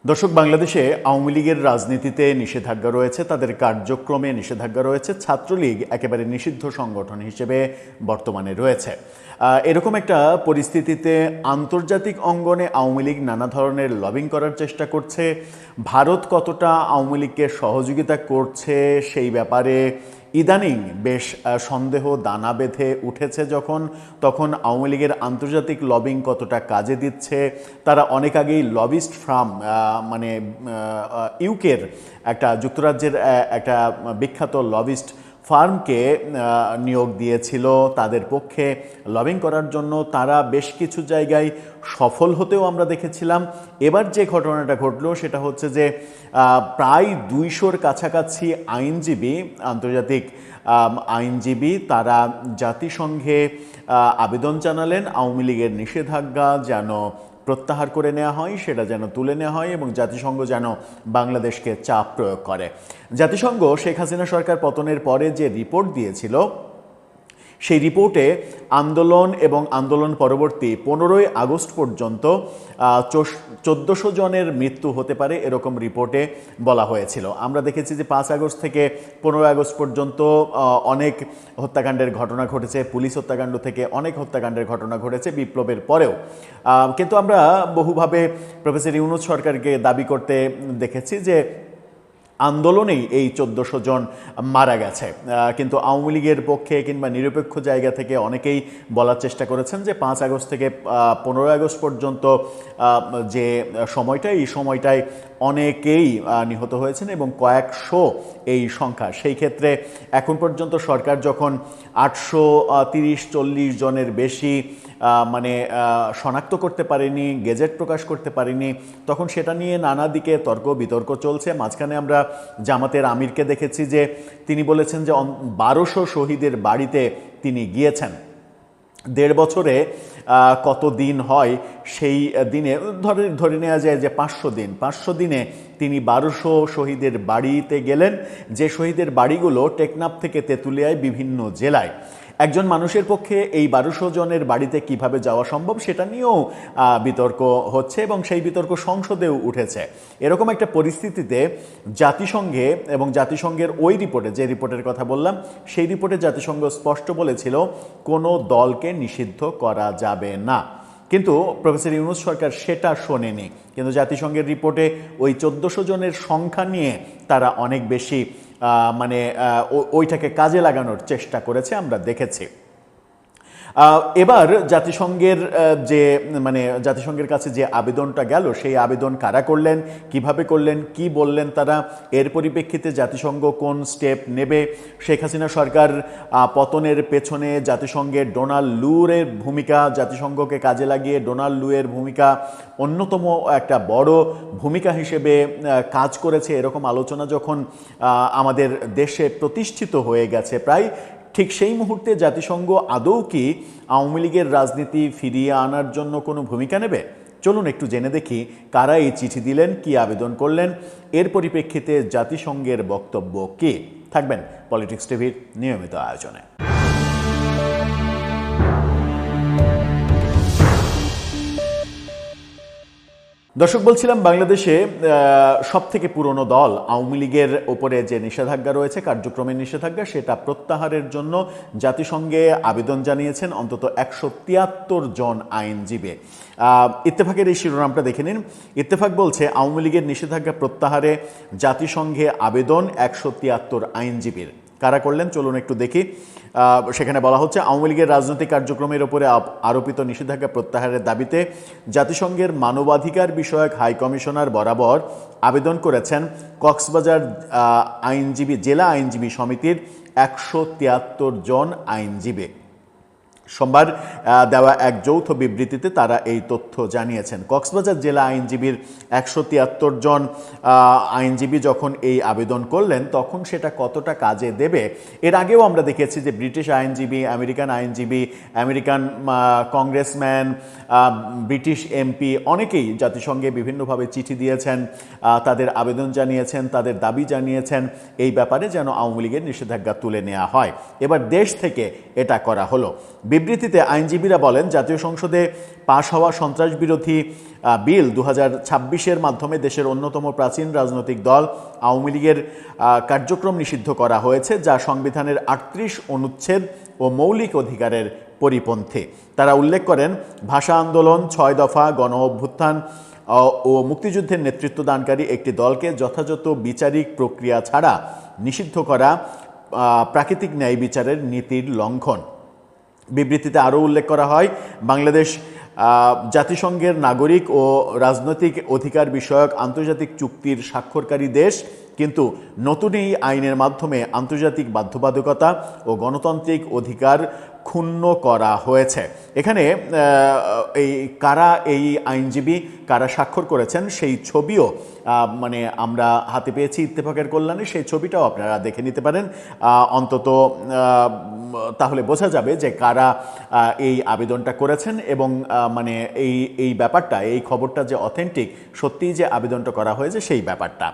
দর্শক, বাংলাদেশে আওয়ামী লীগের রাজনীতিতে নিষেধাজ্ঞা রয়েছে, তাদের কার্যক্রমে নিষেধাজ্ঞা রয়েছে। ছাত্রলীগ একেবারে নিষিদ্ধ সংগঠন হিসেবে বর্তমানে রয়েছে। এরকম একটা পরিস্থিতিতে আন্তর্জাতিক অঙ্গনে আওয়ামী লীগ নানা ধরনের লবিং করার চেষ্টা করছে। ভারত কতটা আওয়ামী লীগকে সহযোগিতা করছে সেই ব্যাপারে ইদানিং বেশ সন্দেহ দানা বেঁধে উঠেছে। তখন আওয়ামী লীগের আন্তর্জাতিক লবিং কতটা কাজে দিচ্ছে। তারা অনেক আগেই লবিস্ট ফার্ম মানে ইউকের যুক্তরাজ্যের একটা বিখ্যাত লবিস্ট ফার্মকে নিয়োগ দিয়েছিল তাদের পক্ষে লবিং করার জন্য। তারা বেশ কিছু জায়গায় সফল হতেও আমরা দেখেছিলাম। এবার যে ঘটনাটা ঘটলো সেটা হচ্ছে যে প্রায় 200-র কাছাকাছি আইনজীবী, আন্তর্জাতিক আইনজীবী, তারা জাতিসংঘে আবেদন জানালেন আওয়ামী লীগের নিষেধাজ্ঞা যেন প্রত্যাহার করে নেওয়া হয়, সেটা যেন তুলে নেওয়া হয় এবং জাতিসংঘ যেন বাংলাদেশকে চাপ প্রয়োগ করে। জাতিসংঘ শেখ হাসিনা সরকার পতনের পরে যে রিপোর্ট দিয়েছিল, সেই রিপোর্টে আন্দোলন এবং আন্দোলন পরবর্তী 15ই আগস্ট পর্যন্ত 1400 জনের মৃত্যু হতে পারে এরকম রিপোর্টে বলা হয়েছিল। আমরা দেখেছি যে 5 আগস্ট থেকে 15 আগস্ট পর্যন্ত অনেক হত্যাকাণ্ডের ঘটনা ঘটেছে, পুলিশ হত্যাকাণ্ড থেকে অনেক হত্যাকাণ্ডের ঘটনা ঘটেছে বিপ্লবের পরেও। কিন্তু আমরা বহুভাবে প্রফেসর ইউনূস সরকারকে দাবি করতে দেখেছি যে আন্দোলনেই এই 1400 জন মারা গেছে। কিন্তু আওয়ামী লীগের পক্ষে কিংবা নিরপেক্ষ জায়গা থেকে অনেকেই বলার চেষ্টা করেছেন যে 5 আগস্ট থেকে 15 আগস্ট পর্যন্ত যে সময়টা, এই সময়টায় অনেকেই নিহত হয়েছেন এবং কয়েকশো এই সংখ্যা। সেই ক্ষেত্রে এখন পর্যন্ত সরকার যখন 830-40 জনের বেশি শনাক্ত করতে পারেনি, গেজেট প্রকাশ করতে পারেনি, তখন সেটা নিয়ে নানা দিকে তর্ক বিতর্ক চলছে। মাঝখানে আমরা জামাতের আমিরকে দেখেছি যে তিনি বলেছেন যে 1200 শহীদের বাড়িতে তিনি গিয়েছেন। 1.5 বছরে কত দিন হয়, সেই দিনে ধরে নেওয়া যায় যে 500 দিনে তিনি 1200 শহীদের বাড়িতে গেলেন, যে শহীদের বাড়িগুলো টেকনাফ থেকে তেঁতুলিয়ায় বিভিন্ন জেলায়। একজন মানুষের পক্ষে এই 1200 জনের বাড়িতে কিভাবে যাওয়া সম্ভব সেটা নিয়েও বিতর্ক হচ্ছে এবং সেই বিতর্ক সংসদেও উঠেছে। এরকম একটা পরিস্থিতিতে জাতিসংঘে এবং জাতিসংঘের ওই রিপোর্টে, যে রিপোর্টের কথা বললাম, সেই রিপোর্টে জাতিসংঘ স্পষ্ট বলেছিল কোনো দলকে নিষিদ্ধ করা যাবে না। কিন্তু প্রফেসর ইউনূস সরকার সেটা শোনেনি। কিন্তু জাতিসংঘের রিপোর্টে ওই 1400 জনের সংখ্যা নিয়ে তারা অনেক বেশি ওইটাকে কাজে লাগানোর চেষ্টা করেছে, আমরা দেখেছি। এবার জাতিসংঘের কাছে যে আবেদনটা গেল, সেই আবেদন কারা করলেন, কিভাবে করলেন, কি বললেন তারা, এর পরিপ্রেক্ষিতে জাতিসংঘ কোন স্টেপ নেবে, শেখ হাসিনা সরকার পতনের পেছনে জাতিসংঘের ডোনাল্ড লুয়ের ভূমিকা, জাতিসংঘকে কাজে লাগিয়ে ডোনাল্ড লুয়ের ভূমিকা অন্যতম একটা বড় ভূমিকা হিসেবে কাজ করেছে, এরকম আলোচনা যখন আমাদের দেশে প্রতিষ্ঠিত হয়ে গেছে প্রায়, ঠিক সেই মুহূর্তে জাতিসংঘ আদৌ কি আওয়ামী লীগের রাজনীতি ফিরিয়ে আনার জন্য কোনো ভূমিকা নেবে? চলুন একটু জেনে দেখি কারা এই চিঠি দিলেন, কি আবেদন করলেন, এর পরিপ্রেক্ষিতে জাতিসংঘের বক্তব্য কি। থাকবেন পলিটিক্স টিভির নিয়মিত আয়োজনে। দর্শক, বলছিলাম বাংলাদেশে সবথেকে পুরনো দল আওয়ামী লীগের ওপরে যে নিষেধাজ্ঞা রয়েছে, কার্যক্রমের নিষেধাজ্ঞা, সেটা প্রত্যাহারের জন্য জাতিসংঘে আবেদন জানিয়েছেন অন্তত 173 জন আইনজীবী। ইত্তেফাকের এই শিরোনামটা দেখে নিন। ইত্তেফাক বলছে আওয়ামী লীগের নিষেধাজ্ঞা প্রত্যাহারে জাতিসংঘে আবেদন 173 আইনজীবীর। কারা করলেন চলুন একটু দেখি। সেখানে বলা হচ্ছে আওয়ামী লীগের রাজনৈতিক কার্যক্রমের উপরে আরোপিত নিষেধাজ্ঞা প্রত্যাহারের দাবিতে জাতিসংঘের মানবাধিকার বিষয়ক হাই কমিশনার বরাবর আবেদন করেছেন কক্সবাজার জেলা আইনজীবী সমিতির 173 জন আইনজীবী। সোমবার দেওয়া এক যৌথ বিবৃতিতে তারা এই তথ্য জানিয়েছেন। কক্সবাজার জেলা আইনজীবীর 173 জন আইনজীবী যখন এই আবেদন করলেন, তখন সেটা কতটা কাজে দেবে? এর আগেও আমরা দেখেছি যে ব্রিটিশ আইনজীবী, আমেরিকান কংগ্রেসম্যান, ব্রিটিশ এমপি অনেকেই জাতিসংঘে বিভিন্নভাবে চিঠি দিয়েছেন, তাদের আবেদন জানিয়েছেন, তাদের দাবি জানিয়েছেন এই ব্যাপারে যেন আওয়ামী লীগের নিষেধাজ্ঞা তুলে নেওয়া হয়। এবার দেশ থেকে এটা করা হলো। বিবৃতিতে আইনজীবীরা বলেন, জাতীয় সংসদে পাশ হওয়া সন্ত্রাস বিরোধী বিল 2026-এর মাধ্যমে দেশের অন্যতম প্রাচীন রাজনৈতিক দল আওয়ামী লীগের কার্যক্রম নিষিদ্ধ করা হয়েছে, যা সংবিধানের 38 অনুচ্ছেদ ও মৌলিক অধিকারের পরিপন্থী। তারা উল্লেখ করেন, ভাষা আন্দোলন, 6 দফা, গণ অভ্যুত্থান ও মুক্তিযুদ্ধের নেতৃত্বদানকারী একটি দলকে যথাযথ বিচারিক প্রক্রিয়া ছাড়া নিষিদ্ধ করা প্রাকৃতিক ন্যায় বিচারের নীতির লঙ্ঘন। বিবৃতিতে আরও উল্লেখ করা হয়, বাংলাদেশ জাতিসংঘের নাগরিক ও রাজনৈতিক অধিকার বিষয়ক আন্তর্জাতিক চুক্তির স্বাক্ষরকারী দেশ, কিন্তু নতুন এই আইনের মাধ্যমে আন্তর্জাতিক বাধ্যবাধকতা ও গণতান্ত্রিক অধিকার ক্ষুণ্ণ করা হয়েছে। এখানে এই আইনজীবী কারা স্বাক্ষর করেছেন সেই ছবিও মানে আমরা হাতে পেয়েছি ইত্তেফাকের কল্যাণে, সেই ছবিটাও আপনারা দেখে নিতে পারেন। অন্তত তাহলে বোঝা যাবে যে কারা এই আবেদনটা করেছেন এবং মানে এই ব্যাপারটা, এই খবরটা যে অথেন্টিক, সত্যিই যে আবেদনটা করা হয়েছে সেই ব্যাপারটা।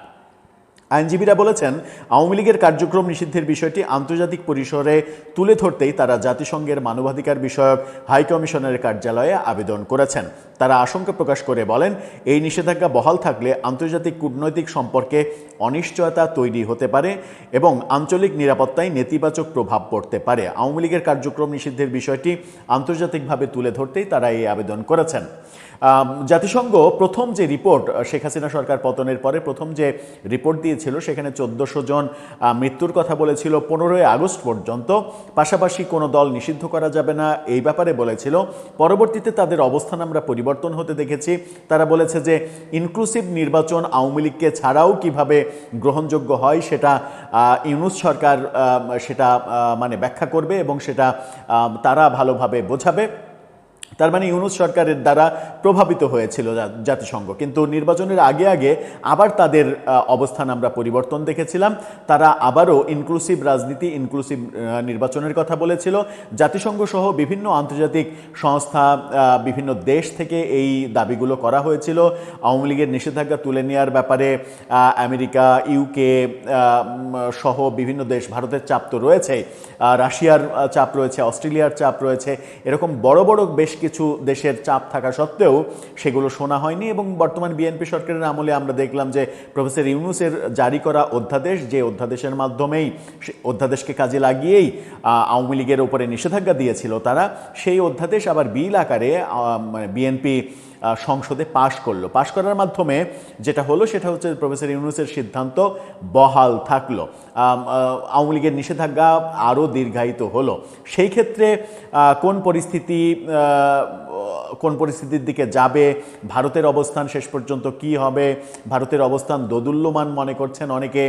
আইনজীবীরা বলেছেন, আওয়ামী লীগের কার্যক্রম নিষিদ্ধের বিষয়টি আন্তর্জাতিক পরিসরে তুলে ধরতেই তারা জাতিসংঘের মানবাধিকার বিষয়ক হাই কমিশনের কার্যালয়ে আবেদন করেছেন। তারা আশঙ্কা প্রকাশ করে বলেন, এই নিষেধাজ্ঞা বহাল থাকলে আন্তর্জাতিক কূটনৈতিক সম্পর্কে অনিশ্চয়তা তৈরি হতে পারে এবং আঞ্চলিক নিরাপত্তায় নেতিবাচক প্রভাব পড়তে পারে। আওয়ামী লীগের কার্যক্রম নিষিদ্ধের বিষয়টি আন্তর্জাতিকভাবে তুলে ধরতেই তারা এই আবেদন করেছেন। জাতিসংঘ প্রথম যে রিপোর্ট, শেখ হাসিনা সরকার পতনের পরে প্রথম যে রিপোর্ট দিয়েছিল, সেখানে 1400 জন মৃত্যুর কথা বলেছিল 15ই আগস্ট পর্যন্ত। পাশাপাশি কোনো দল নিষিদ্ধ করা যাবে না এই ব্যাপারে বলেছিল। পরবর্তীতে তাদের অবস্থান আমরা পরিবর্তন হতে দেখেছি। তারা বলেছে যে ইনক্লুসিভ নির্বাচন আওয়ামী লীগকে ছাড়াও কিভাবে গ্রহণযোগ্য হয় সেটা ইউনূস সরকার সেটা মানে ব্যাখ্যা করবে এবং সেটা তারা ভালোভাবে বোঝাবে। তার মানে ইউনূস সরকারের দ্বারা প্রভাবিত হয়েছিল জাতিসংঘ, কিন্তু নির্বাচনের আগে আগে আবার তাদের অবস্থান আমরা পরিবর্তন দেখেছিলাম। তারা আবারও ইনক্লুসিভ রাজনীতি, ইনক্লুসিভ নির্বাচনের কথা বলেছিল। জাতিসংঘ সহ বিভিন্ন আন্তর্জাতিক সংস্থা, বিভিন্ন দেশ থেকে এই দাবিগুলো করা হয়েছিল। আওয়ামী লীগের নিষেধাজ্ঞা তুলে নেওয়ার ব্যাপারে আমেরিকা, ইউকে সহ বিভিন্ন দেশ, ভারতের চাপ তো রয়েছে, রাশিয়ার চাপ রয়েছে, অস্ট্রেলিয়ার চাপ রয়েছে, এরকম বড় বড় বেশ কিছু দেশের চাপ থাকা সত্ত্বেও সেগুলো শোনা হয়নি। এবং বর্তমান বিএনপি সরকারের আমলে আমরা দেখলাম যে প্রফেসর ইউনূসের জারি করা অধ্যাদেশ, যে অধ্যাদেশের মাধ্যমেই, অধ্যাদেশকে কাজে লাগিয়েই আওয়ামী লীগের উপরে নিষেধাজ্ঞা দিয়েছিল তারা, সেই অধ্যাদেশ আবার বিল আকারে মানে বিএনপি সংসদে পাশ করলো। পাশ করার মাধ্যমে যেটা হলো সেটা হচ্ছে প্রফেসর ইউনূসের সিদ্ধান্ত বহাল থাকলো, আওয়ামী লীগের নিষেধাজ্ঞা আরও দীর্ঘায়িত হলো। সেই ক্ষেত্রে কোন পরিস্থিতির দিকে যাবে, ভারতের অবস্থান শেষ পর্যন্ত কি হবে, ভারতের অবস্থান দোদুল্যমান মনে করছেন অনেকে।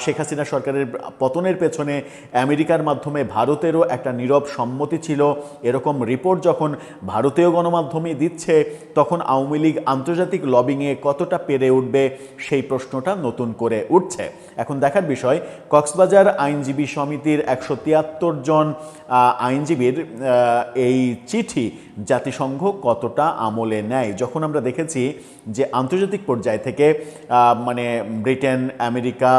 শেখ হাসিনা সরকারের পতনের পেছনে আমেরিকার মাধ্যমে ভারতেরও একটা নীরব সম্মতি ছিল, এরকম রিপোর্ট যখন ভারতীয় গণমাধ্যমে দিচ্ছে, তখন আওয়ামী লীগ আন্তর্জাতিক লবিংয়ে কতটা পেরে উঠবে সেই প্রশ্নটা নতুন করে উঠছে। এখন দেখার বিষয়, কক্সবাজার আইনজীবী সমিতির 173 জন আইনজীবীর এই চিঠি জাতিসংঘ কতটা আমলে নেয়। যখন আমরা দেখেছি যে আন্তর্জাতিক পর্যায় থেকে মানে ব্রিটেন, আমেরিকা,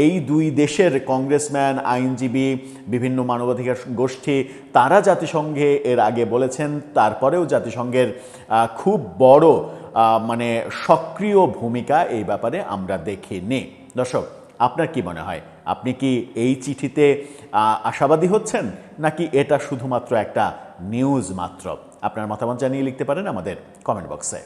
এই দুই দেশের কংগ্রেসম্যান, আইনজীবী, বিভিন্ন মানবাধিকার গোষ্ঠী, তারা জাতিসংঘে এর আগে বলেছেন, তারপরেও জাতিসংঘের খুব বড় মানে সক্রিয় ভূমিকা এই ব্যাপারে আমরা দেখিনি। দর্শক, আপনার কি মনে হয়? আপনি কি এই চিঠিতে আশাবাদী হচ্ছেন, নাকি এটা শুধুমাত্র একটা নিউজ মাত্র? আপনার মতামত জানিয়ে লিখতে পারেন আমাদের কমেন্ট বক্সে।